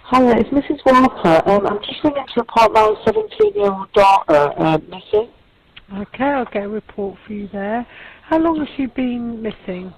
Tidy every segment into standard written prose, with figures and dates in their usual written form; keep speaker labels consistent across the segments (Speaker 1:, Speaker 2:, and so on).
Speaker 1: Hi, it's Mrs. Walker. I'm just ringing to report my 17-year-old daughter missing.
Speaker 2: Okay, I'll get a report for you there. How long has she been missing?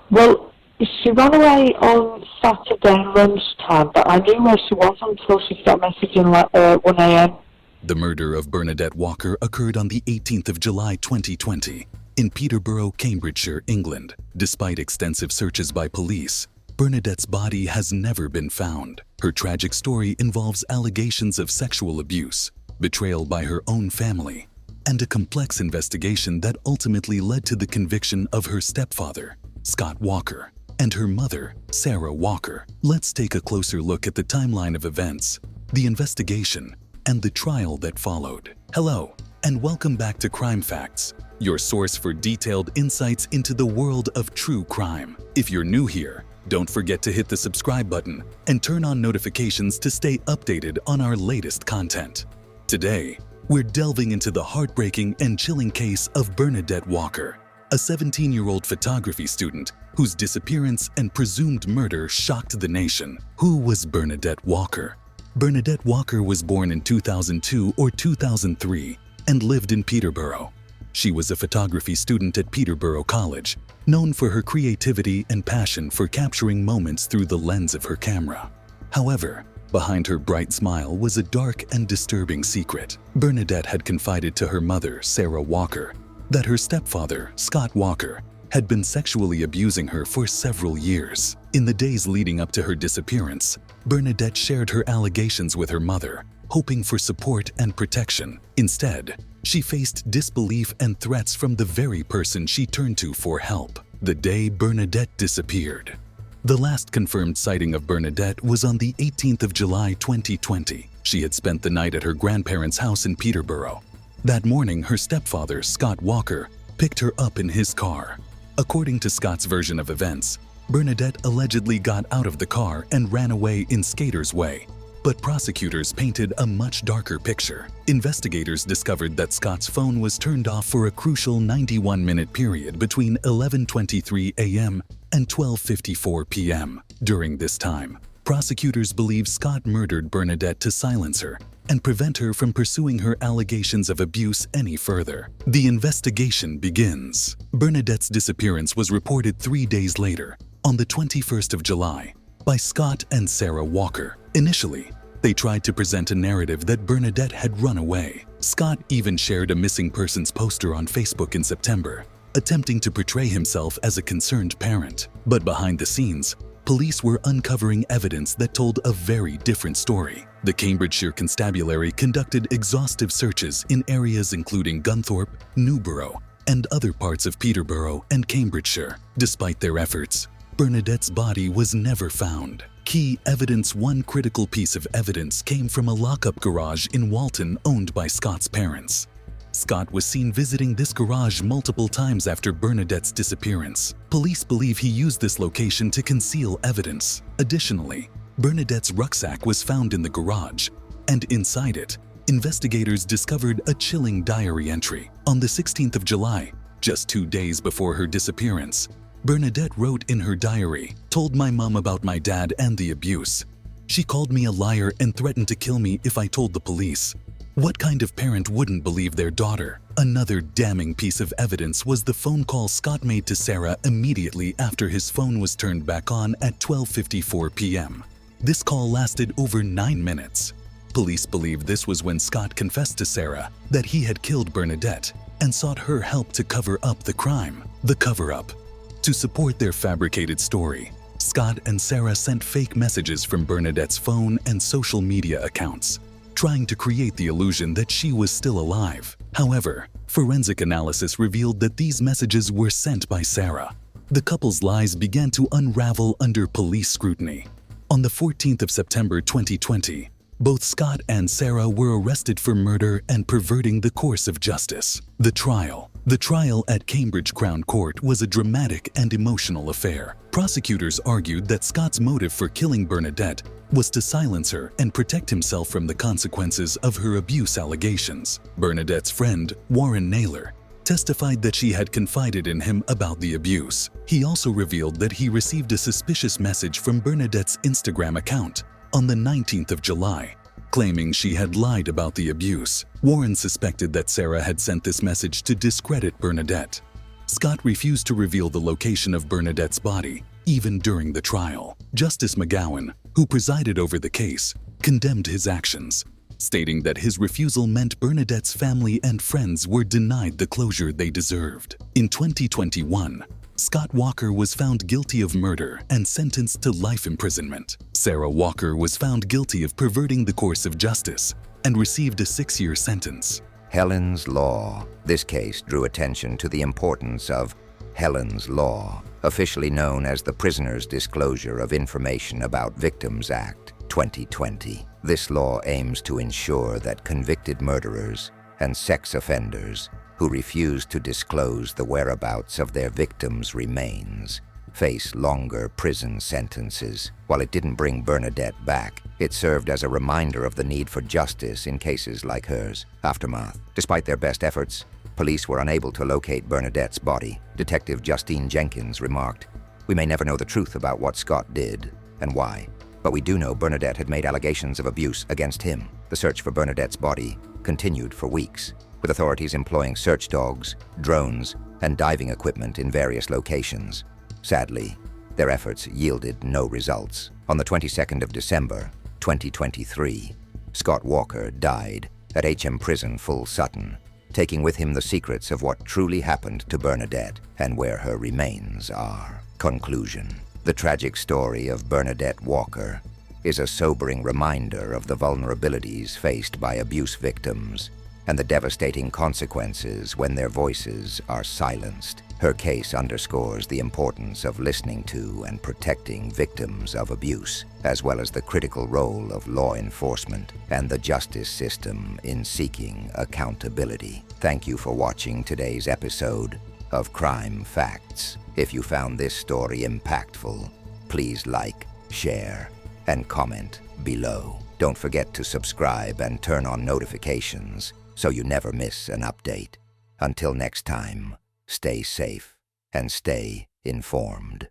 Speaker 1: Well, she ran away on Saturday lunchtime, but I knew where she was until she got messaging like 1 a.m.
Speaker 3: The murder of Bernadette Walker occurred on the 18th of July 2020 in Peterborough, Cambridgeshire, England. Despite extensive searches by police, Bernadette's body has never been found. Her tragic story involves allegations of sexual abuse, betrayal by her own family, and a complex investigation that ultimately led to the conviction of her stepfather, Scott Walker, and her mother, Sarah Walker. Let's take a closer look at the timeline of events, the investigation, and the trial that followed. Hello, and welcome back to Crime Facts, your source for detailed insights into the world of true crime. If you're new here, don't forget to hit the subscribe button and turn on notifications to stay updated on our latest content. Today, we're delving into the heartbreaking and chilling case of Bernadette Walker, a 17-year-old photography student whose disappearance and presumed murder shocked the nation. Who was Bernadette Walker? Bernadette Walker was born in 2002 or 2003 and lived in Peterborough. She was a photography student at Peterborough College, known for her creativity and passion for capturing moments through the lens of her camera. However, behind her bright smile was a dark and disturbing secret. Bernadette had confided to her mother, Sarah Walker, that her stepfather, Scott Walker, had been sexually abusing her for several years. In the days leading up to her disappearance, Bernadette shared her allegations with her mother, hoping for support and protection. Instead, she faced disbelief and threats from the very person she turned to for help. The day Bernadette disappeared. The last confirmed sighting of Bernadette was on the 18th of July 2020. She had spent the night at her grandparents' house in Peterborough. That morning, her stepfather, Scott Walker, picked her up in his car. According to Scott's version of events, Bernadette allegedly got out of the car and ran away in Skater's Way. But prosecutors painted a much darker picture. Investigators discovered that Scott's phone was turned off for a crucial 91-minute period between 11:23 a.m. and 12:54 p.m. During this time, prosecutors believe Scott murdered Bernadette to silence her and prevent her from pursuing her allegations of abuse any further. The investigation begins. Bernadette's disappearance was reported 3 days later, on the 21st of July, by Scott and Sarah Walker. Initially, they tried to present a narrative that Bernadette had run away. Scott even shared a missing persons poster on Facebook in September, attempting to portray himself as a concerned parent. But behind the scenes, police were uncovering evidence that told a very different story. The Cambridgeshire Constabulary conducted exhaustive searches in areas including Gunthorpe, Newborough, and other parts of Peterborough and Cambridgeshire. Despite their efforts, Bernadette's body was never found. Key evidence. One critical piece of evidence came from a lockup garage in Walton owned by Scott's parents. Scott was seen visiting this garage multiple times after Bernadette's disappearance. Police believe he used this location to conceal evidence. Additionally, Bernadette's rucksack was found in the garage, and inside it, investigators discovered a chilling diary entry. On the 16th of July, just 2 days before her disappearance, Bernadette wrote in her diary, "Told my mom about my dad and the abuse. She called me a liar and threatened to kill me if I told the police. What kind of parent wouldn't believe their daughter?" Another damning piece of evidence was the phone call Scott made to Sarah immediately after his phone was turned back on at 12:54 p.m. This call lasted over 9 minutes. Police believe this was when Scott confessed to Sarah that he had killed Bernadette and sought her help to cover up the crime. The cover-up. To support their fabricated story, Scott and Sarah sent fake messages from Bernadette's phone and social media accounts, trying to create the illusion that she was still alive. However, forensic analysis revealed that these messages were sent by Sarah. The couple's lies began to unravel under police scrutiny. On the 14th of September 2020, both Scott and Sarah were arrested for murder and perverting the course of justice. The trial. The trial at Cambridge Crown Court was a dramatic and emotional affair. Prosecutors argued that Scott's motive for killing Bernadette was to silence her and protect himself from the consequences of her abuse allegations. Bernadette's friend, Warren Naylor, testified that she had confided in him about the abuse. He also revealed that he received a suspicious message from Bernadette's Instagram account, On the 19th of July, claiming she had lied about the abuse, Warren suspected that Sarah had sent this message to discredit Bernadette. Scott refused to reveal the location of Bernadette's body, even during the trial. Justice McGowan, who presided over the case, condemned his actions, stating that his refusal meant Bernadette's family and friends were denied the closure they deserved. In 2021, Scott Walker was found guilty of murder and sentenced to life imprisonment. Sarah Walker was found guilty of perverting the course of justice and received a 6-year sentence.
Speaker 4: Helen's Law. This case drew attention to the importance of Helen's Law, officially known as the Prisoner's Disclosure of Information About Victims Act 2020. This law aims to ensure that convicted murderers and sex offenders who refuse to disclose the whereabouts of their victims' remains face longer prison sentences. While it didn't bring Bernadette back, it served as a reminder of the need for justice in cases like hers. Aftermath. Despite their best efforts, police were unable to locate Bernadette's body. Detective Justine Jenkins remarked, "We may never know the truth about what Scott did and why, but we do know Bernadette had made allegations of abuse against him." The search for Bernadette's body continued for weeks, with authorities employing search dogs, drones, and diving equipment in various locations. Sadly, their efforts yielded no results. On the 22nd of December, 2023, Scott Walker died at HM Prison Full Sutton, taking with him the secrets of what truly happened to Bernadette and where her remains are. Conclusion. The tragic story of Bernadette Walker is a sobering reminder of the vulnerabilities faced by abuse victims and the devastating consequences when their voices are silenced. Her case underscores the importance of listening to and protecting victims of abuse, as well as the critical role of law enforcement and the justice system in seeking accountability. Thank you for watching today's episode of Crime Facts. If you found this story impactful, please like, share, and comment below. Don't forget to subscribe and turn on notifications so you never miss an update. Until next time, stay safe and stay informed.